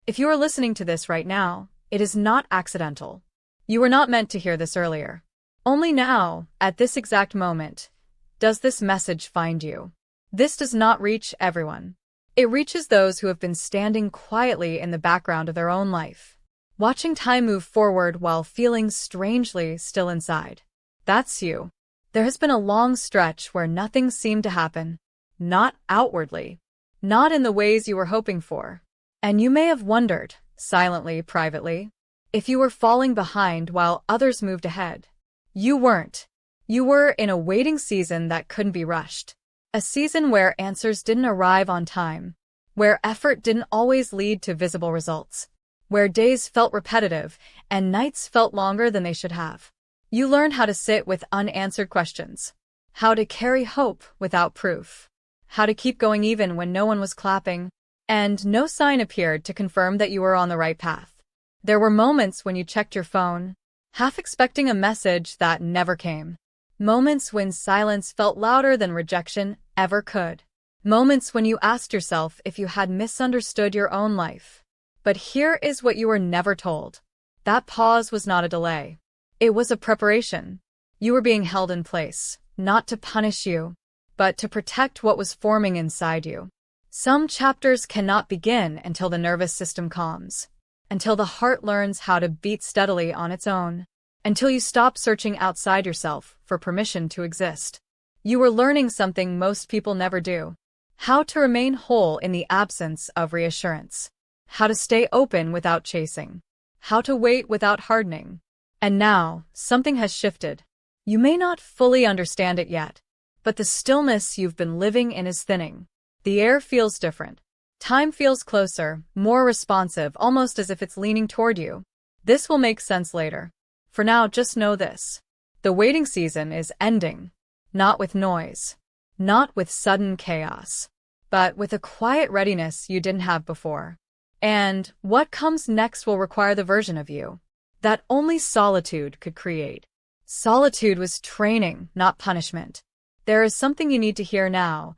If you are listening to this right now, it is not accidental. You were not meant to hear this earlier. Only now, at this exact moment, does this message find you. This does not reach everyone. It reaches those who have been standing quietly in the background of their own life, watching time move forward while feeling strangely still inside. That's you. There has been a long stretch where nothing seemed to happen, not outwardly, not in the ways you were hoping for. And you may have wondered, silently, privately, if you were falling behind while others moved ahead. You weren't. You were in a waiting season that couldn't be rushed. A season where answers didn't arrive on time, where effort didn't always lead to visible results, where days felt repetitive and nights felt longer than they should have. You learned how to sit with unanswered questions, how to carry hope without proof, how to keep going even when no one was clapping, and no sign appeared to confirm that you were on the right path. There were moments when you checked your phone, half expecting a message that never came. Moments when silence felt louder than rejection ever could. Moments when you asked yourself if you had misunderstood your own life. But here is what you were never told. That pause was not a delay. It was a preparation. You were being held in place, not to punish you, but to protect what was forming inside you. Some chapters cannot begin until the nervous system calms, until the heart learns how to beat steadily on its own, until you stop searching outside yourself for permission to exist. You were learning something most people never do: how to remain whole in the absence of reassurance, how to stay open without chasing, how to wait without hardening. And now, something has shifted. You may not fully understand it yet, but the stillness you've been living in is thinning. The air feels different. Time feels closer, more responsive, almost as if it's leaning toward you. This will make sense later. For now, just know this. The waiting season is ending. Not with noise. Not with sudden chaos. But with a quiet readiness you didn't have before. And what comes next will require the version of you that only solitude could create. Solitude was training, not punishment. There is something you need to hear now,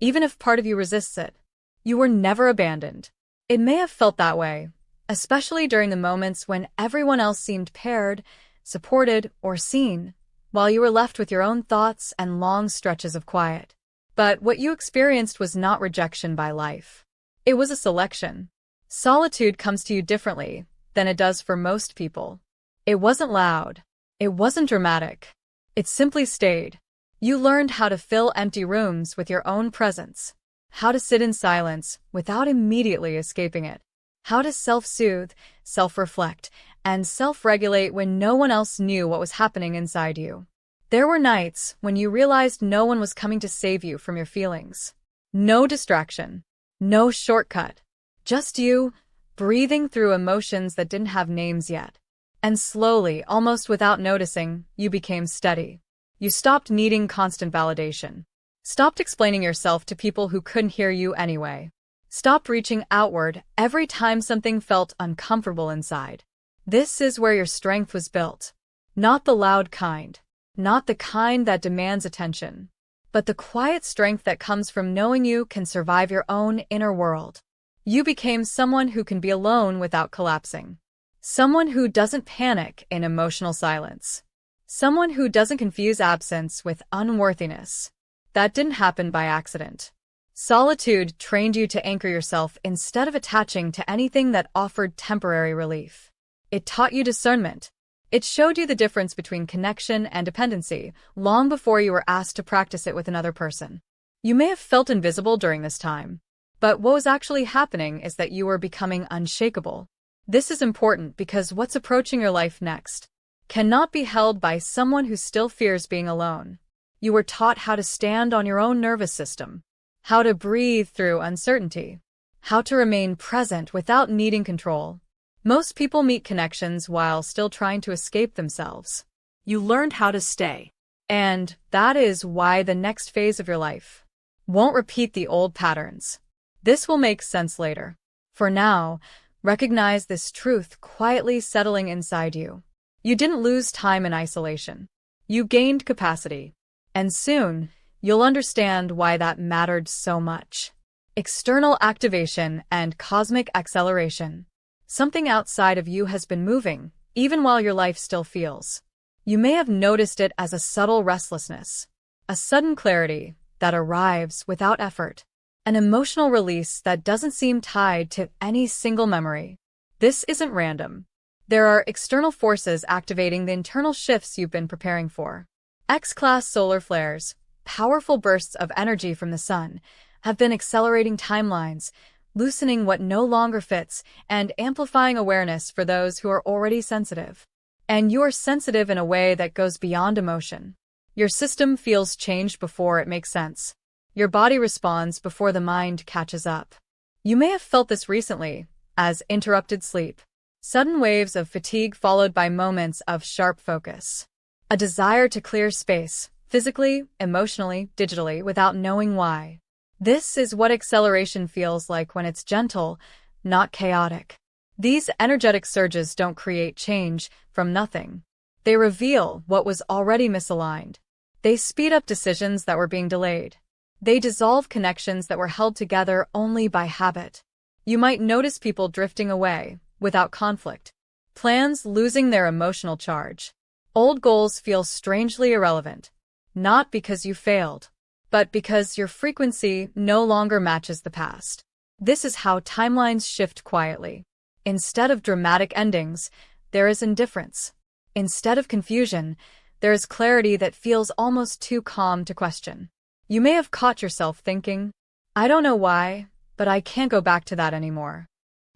even if part of you resists it. You were never abandoned. It may have felt that way, especially during the moments when everyone else seemed paired, supported, or seen, while you were left with your own thoughts and long stretches of quiet. But what you experienced was not rejection by life. It was a selection. Solitude comes to you differently than it does for most people. It wasn't loud. It wasn't dramatic. It simply stayed. You learned how to fill empty rooms with your own presence, how to sit in silence without immediately escaping it, how to self-soothe, self-reflect, and self-regulate when no one else knew what was happening inside you. There were nights when you realized no one was coming to save you from your feelings. No distraction. No shortcut. Just you, breathing through emotions that didn't have names yet. And slowly, almost without noticing, you became steady. You stopped needing constant validation. Stopped explaining yourself to people who couldn't hear you anyway. Stopped reaching outward every time something felt uncomfortable inside. This is where your strength was built. Not the loud kind. Not the kind that demands attention. But the quiet strength that comes from knowing you can survive your own inner world. You became someone who can be alone without collapsing. Someone who doesn't panic in emotional silence. Someone who doesn't confuse absence with unworthiness. That didn't happen by accident. Solitude trained you to anchor yourself instead of attaching to anything that offered temporary relief. It taught you discernment. It showed you the difference between connection and dependency long before you were asked to practice it with another person. You may have felt invisible during this time, but what was actually happening is that you were becoming unshakable. This is important because what's approaching your life next cannot be held by someone who still fears being alone. You were taught how to stand on your own nervous system, how to breathe through uncertainty, how to remain present without needing control. Most people meet connections while still trying to escape themselves. You learned how to stay. And that is why the next phase of your life won't repeat the old patterns. This will make sense later. For now, recognize this truth quietly settling inside you. You didn't lose time in isolation. You gained capacity. And soon, you'll understand why that mattered so much. External activation and cosmic acceleration. Something outside of you has been moving, even while your life still feels. You may have noticed it as a subtle restlessness, a sudden clarity that arrives without effort, an emotional release that doesn't seem tied to any single memory. This isn't random. There are external forces activating the internal shifts you've been preparing for. X-class solar flares, powerful bursts of energy from the sun, have been accelerating timelines, loosening what no longer fits, and amplifying awareness for those who are already sensitive. And you're sensitive in a way that goes beyond emotion. Your system feels change before it makes sense. Your body responds before the mind catches up. You may have felt this recently, as interrupted sleep. Sudden waves of fatigue followed by moments of sharp focus. A desire to clear space, physically, emotionally, digitally, without knowing why. This is what acceleration feels like when it's gentle, not chaotic. These energetic surges don't create change from nothing. They reveal what was already misaligned. They speed up decisions that were being delayed. They dissolve connections that were held together only by habit. You might notice people drifting away, without conflict. Plans losing their emotional charge. Old goals feel strangely irrelevant. Not because you failed, but because your frequency no longer matches the past. This is how timelines shift quietly. Instead of dramatic endings, there is indifference. Instead of confusion, there is clarity that feels almost too calm to question. You may have caught yourself thinking, I don't know why, but I can't go back to that anymore.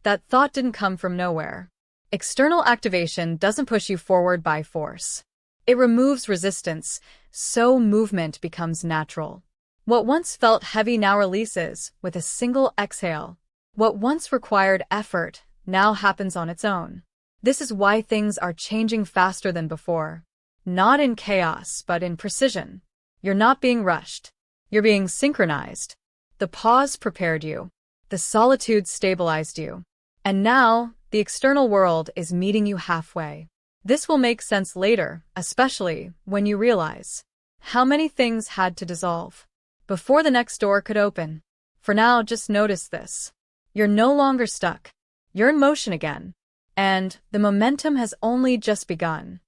That thought didn't come from nowhere. External activation doesn't push you forward by force. It removes resistance, so movement becomes natural. What once felt heavy now releases with a single exhale. What once required effort now happens on its own. This is why things are changing faster than before. Not in chaos, but in precision. You're not being rushed. You're being synchronized. The pause prepared you. The solitude stabilized you. And now, the external world is meeting you halfway. This will make sense later, especially when you realize how many things had to dissolve before the next door could open. For now, just notice this. You're no longer stuck. You're in motion again. And the momentum has only just begun.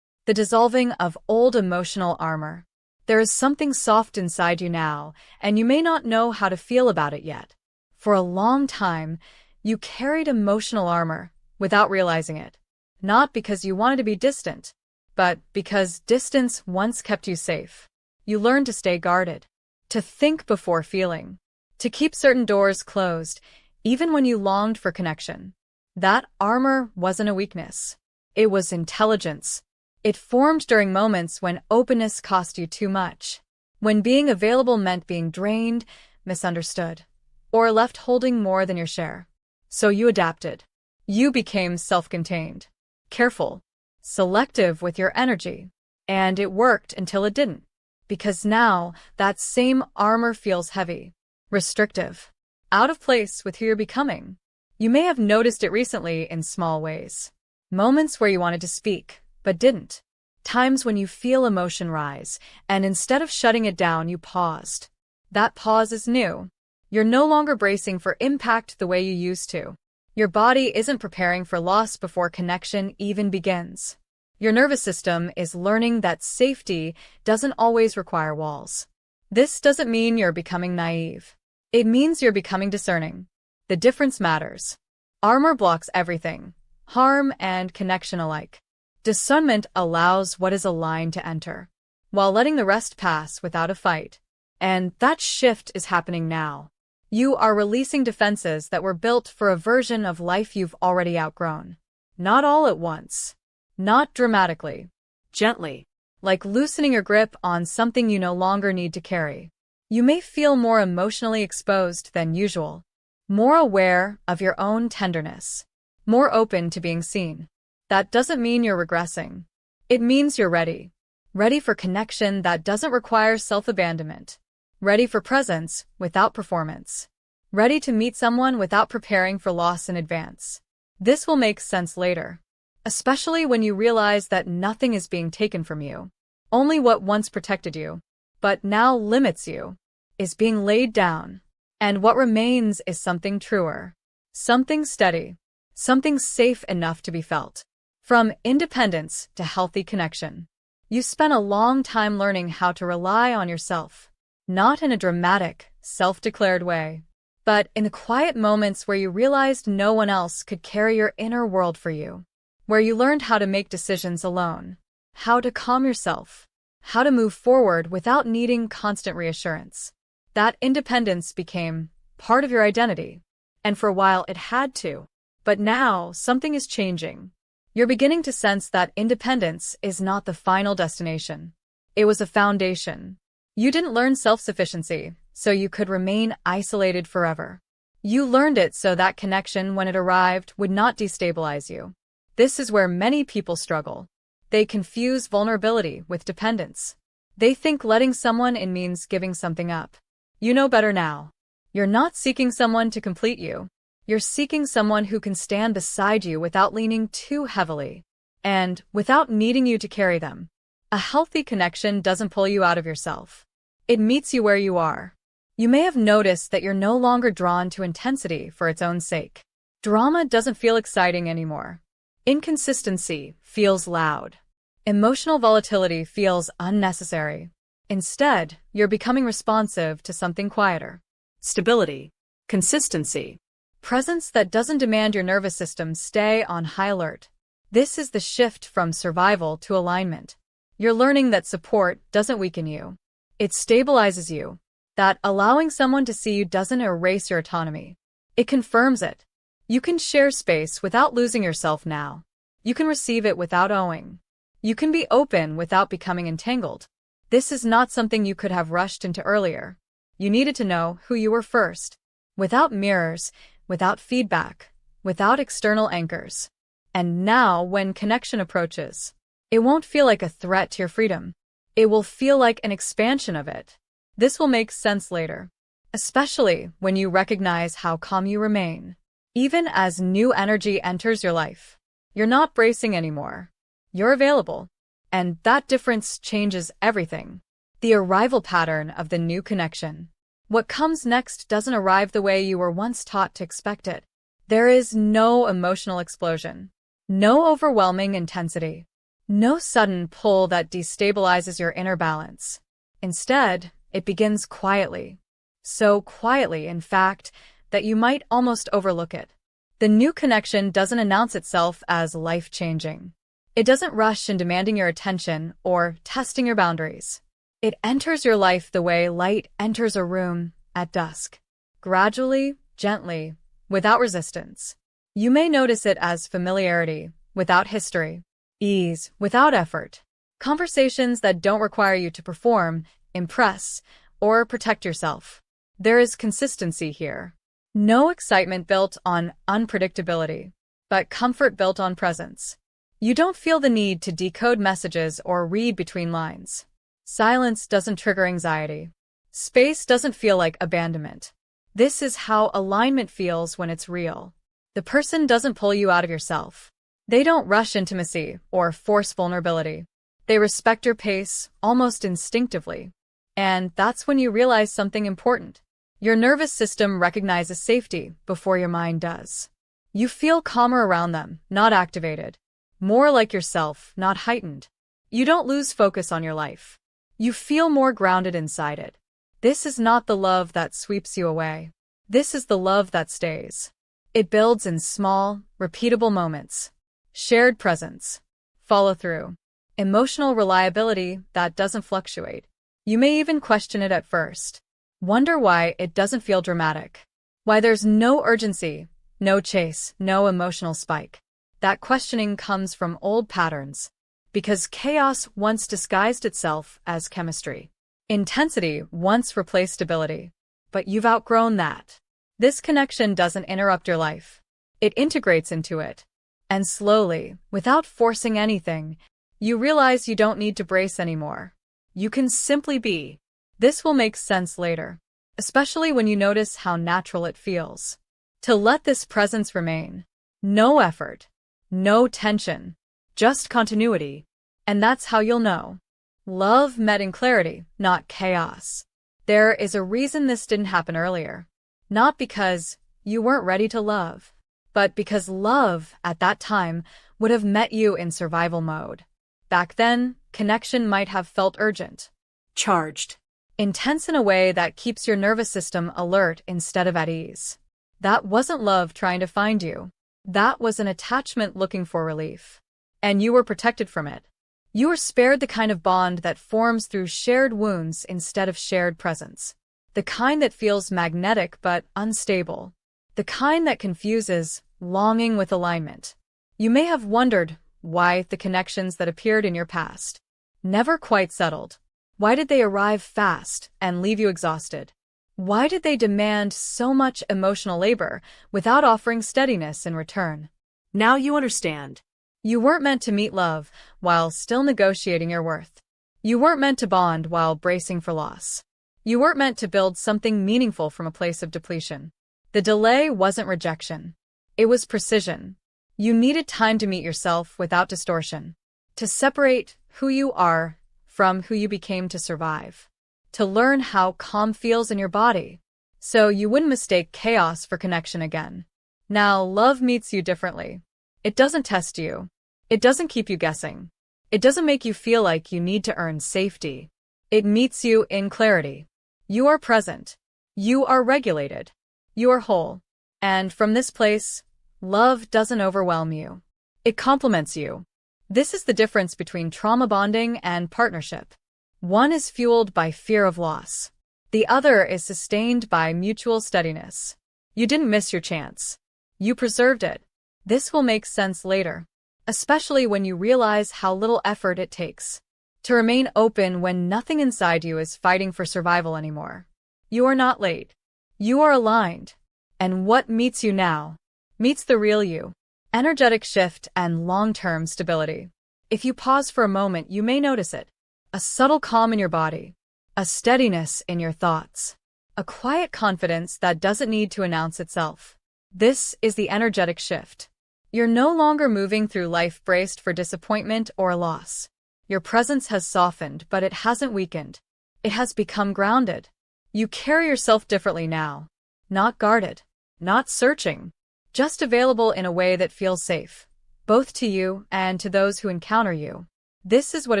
The dissolving of old emotional armor. There is something soft inside you now, and you may not know how to feel about it yet. For a long time, you carried emotional armor without realizing it. Not because you wanted to be distant, but because distance once kept you safe. You learned to stay guarded, to think before feeling, to keep certain doors closed, even when you longed for connection. That armor wasn't a weakness. It was intelligence. It formed during moments when openness cost you too much, when being available meant being drained, misunderstood, or left holding more than your share. So you adapted. You became self-contained, careful, selective with your energy. And it worked until it didn't. Because now, that same armor feels heavy, restrictive, out of place with who you're becoming. You may have noticed it recently in small ways. Moments where you wanted to speak, but didn't. Times when you feel emotion rise, and instead of shutting it down, you paused. That pause is new. You're no longer bracing for impact the way you used to. Your body isn't preparing for loss before connection even begins. Your nervous system is learning that safety doesn't always require walls. This doesn't mean you're becoming naive. It means you're becoming discerning. The difference matters. Armor blocks everything, harm and connection alike. Discernment allows what is aligned to enter, while letting the rest pass without a fight. And that shift is happening now. You are releasing defenses that were built for a version of life you've already outgrown. Not all at once. Not dramatically. Gently. Like loosening your grip on something you no longer need to carry. You may feel more emotionally exposed than usual. More aware of your own tenderness. More open to being seen. That doesn't mean you're regressing. It means you're ready. Ready for connection that doesn't require self-abandonment. Ready for presence without performance. Ready to meet someone without preparing for loss in advance. This will make sense later. Especially when you realize that nothing is being taken from you. Only what once protected you, but now limits you, is being laid down. And what remains is something truer. Something steady. something safe enough to be felt. From independence to healthy connection. You spent a long time learning how to rely on yourself, not in a dramatic, self-declared way, but in the quiet moments where you realized no one else could carry your inner world for you, where you learned how to make decisions alone, how to calm yourself, how to move forward without needing constant reassurance. That independence became part of your identity, and for a while it had to. But now, something is changing. You're beginning to sense that independence is not the final destination. It was a foundation. You didn't learn self-sufficiency, so you could remain isolated forever. You learned it so that connection, when it arrived, would not destabilize you. This is where many people struggle. They confuse vulnerability with dependence. They think letting someone in means giving something up. You know better now. You're not seeking someone to complete you. You're seeking someone who can stand beside you without leaning too heavily, and without needing you to carry them. A healthy connection doesn't pull you out of yourself. It meets you where you are. You may have noticed that you're no longer drawn to intensity for its own sake. Drama doesn't feel exciting anymore. Inconsistency feels loud. Emotional volatility feels unnecessary. Instead, you're becoming responsive to something quieter. Stability. Consistency. Presence that doesn't demand your nervous system stay on high alert. This is the shift from survival to alignment. You're learning that support doesn't weaken you. It stabilizes you. That allowing someone to see you doesn't erase your autonomy. It confirms it. You can share space without losing yourself now. You can receive it without owing. You can be open without becoming entangled. This is not something you could have rushed into earlier. You needed to know who you were first. Without mirrors, without feedback, without external anchors. And now, when connection approaches, it won't feel like a threat to your freedom. It will feel like an expansion of it. This will make sense later, especially when you recognize how calm you remain. Even as new energy enters your life, you're not bracing anymore. You're available. And that difference changes everything. The arrival pattern of the new connection. What comes next doesn't arrive the way you were once taught to expect it. There is no emotional explosion, no overwhelming intensity, no sudden pull that destabilizes your inner balance. Instead, it begins quietly. So quietly, in fact, that you might almost overlook it. The new connection doesn't announce itself as life-changing. It doesn't rush in demanding your attention or testing your boundaries. It enters your life the way light enters a room at dusk. Gradually, gently, without resistance. You may notice it as familiarity, without history. Ease, without effort. Conversations that don't require you to perform, impress, or protect yourself. There is consistency here. No excitement built on unpredictability, but comfort built on presence. You don't feel the need to decode messages or read between lines. Silence doesn't trigger anxiety. Space doesn't feel like abandonment. This is how alignment feels when it's real. The person doesn't pull you out of yourself. They don't rush intimacy or force vulnerability. They respect your pace, almost instinctively. And that's when you realize something important. Your nervous system recognizes safety before your mind does. You feel calmer around them, not activated. More like yourself, not heightened. You don't lose focus on your life. You feel more grounded inside it. This is not the love that sweeps you away. This is the love that stays. It builds in small, repeatable moments. Shared presence. Follow through. Emotional reliability that doesn't fluctuate. You may even question it at first. Wonder why it doesn't feel dramatic. Why there's no urgency, no chase, no emotional spike. That questioning comes from old patterns. Because chaos once disguised itself as chemistry. Intensity once replaced stability. But you've outgrown that. This connection doesn't interrupt your life. It integrates into it. And slowly, without forcing anything, you realize you don't need to brace anymore. You can simply be. This will make sense later, especially when you notice how natural it feels. To let this presence remain. No effort. No tension. Just continuity. And that's how you'll know. Love met in clarity, not chaos. There is a reason this didn't happen earlier. Not because you weren't ready to love, but because love, at that time, would have met you in survival mode. Back then, connection might have felt urgent, Charged. intense in a way that keeps your nervous system alert instead of at ease. That wasn't love trying to find you. That was an attachment looking for relief. And you were protected from it. You were spared the kind of bond that forms through shared wounds instead of shared presence. The kind that feels magnetic but unstable. The kind that confuses longing with alignment. You may have wondered why the connections that appeared in your past never quite settled. Why did they arrive fast and leave you exhausted? Why did they demand so much emotional labor without offering steadiness in return? Now you understand. You weren't meant to meet love while still negotiating your worth. You weren't meant to bond while bracing for loss. You weren't meant to build something meaningful from a place of depletion. The delay wasn't rejection. It was precision. You needed time to meet yourself without distortion. To separate who you are from who you became to survive. To learn how calm feels in your body. So you wouldn't mistake chaos for connection again. Now, love meets you differently. It doesn't test you. It doesn't keep you guessing. It doesn't make you feel like you need to earn safety. It meets you in clarity. You are present. You are regulated. You are whole. And from this place, love doesn't overwhelm you. It complements you. This is the difference between trauma bonding and partnership. One is fueled by fear of loss. The other is sustained by mutual steadiness. You didn't miss your chance. You preserved it. This will make sense later, especially when you realize how little effort it takes to remain open when nothing inside you is fighting for survival anymore. You are not late. You are aligned. And what meets you now meets the real you. Energetic shift and long-term stability. If you pause for a moment, you may notice it. A subtle calm in your body. A steadiness in your thoughts. A quiet confidence that doesn't need to announce itself. This is the energetic shift. You're no longer moving through life braced for disappointment or loss. Your presence has softened, but it hasn't weakened. It has become grounded. You carry yourself differently now. Not guarded. Not searching. Just available in a way that feels safe, both to you and to those who encounter you. This is what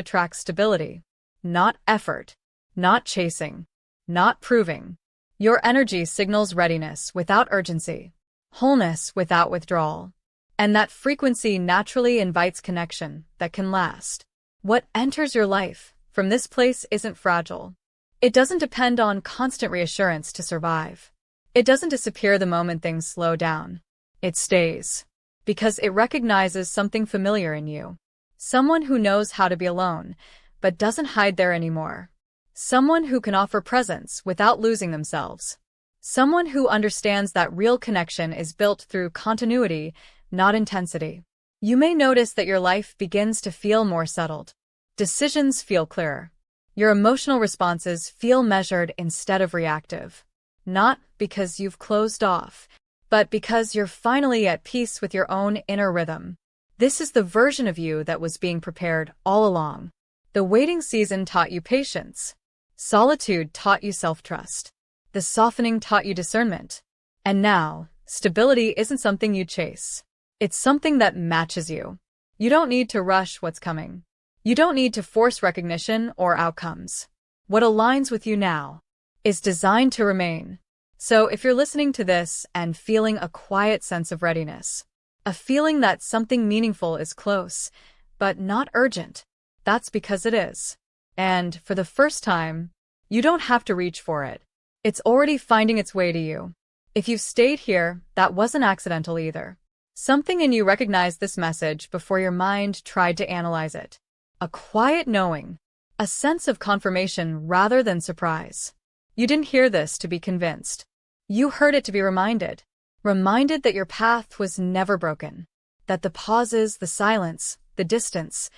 attracts stability. Not effort. Not chasing. Not proving. Your energy signals readiness without urgency. Wholeness without withdrawal. And that frequency naturally invites connection that can last. What enters your life from this place isn't fragile. It doesn't depend on constant reassurance to survive. It doesn't disappear the moment things slow down. It stays. Because it recognizes something familiar in you. Someone who knows how to be alone, but doesn't hide there anymore. Someone who can offer presence without losing themselves. Someone who understands that real connection is built through continuity, not intensity. You may notice that your life begins to feel more settled. Decisions feel clearer. Your emotional responses feel measured instead of reactive. Not because you've closed off, but because you're finally at peace with your own inner rhythm. This is the version of you that was being prepared all along. The waiting season taught you patience. Solitude taught you self-trust. The softening taught you discernment. And now, stability isn't something you chase. It's something that matches you. You don't need to rush what's coming. You don't need to force recognition or outcomes. What aligns with you now is designed to remain. So if you're listening to this and feeling a quiet sense of readiness, a feeling that something meaningful is close, but not urgent, that's because it is. And for the first time, you don't have to reach for it. It's already finding its way to you. If you've stayed here, that wasn't accidental either. Something in you recognized this message before your mind tried to analyze it. A quiet knowing, a sense of confirmation rather than surprise. You didn't hear this to be convinced. You heard it to be reminded. Reminded that your path was never broken. That the pauses, the silence, the distance,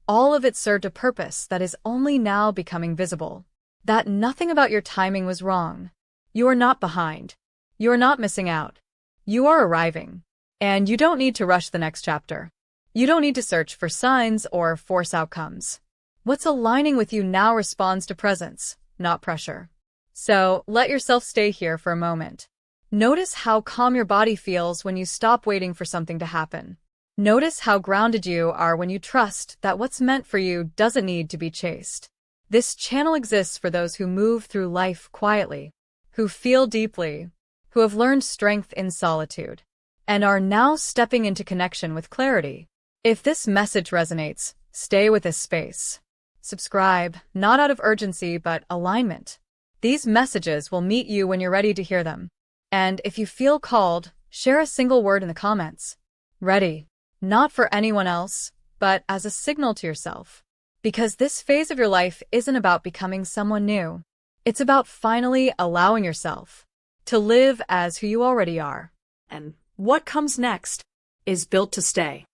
all of it served a purpose that is only now becoming visible. That nothing about your timing was wrong. You are not behind. You are not missing out. You are arriving. And you don't need to rush the next chapter. You don't need to search for signs or force outcomes. What's aligning with you now responds to presence, not pressure. So let yourself stay here for a moment. Notice how calm your body feels when you stop waiting for something to happen. Notice how grounded you are when you trust that what's meant for you doesn't need to be chased. This channel exists for those who move through life quietly, who feel deeply, who have learned strength in solitude, and are now stepping into connection with clarity. If this message resonates, stay with this space. Subscribe, not out of urgency but alignment. These messages will meet you when you're ready to hear them. And if you feel called, share a single word in the comments. Ready. Not for anyone else, but as a signal to yourself. Because this phase of your life isn't about becoming someone new. It's about finally allowing yourself to live as who you already are. And what comes next is built to stay.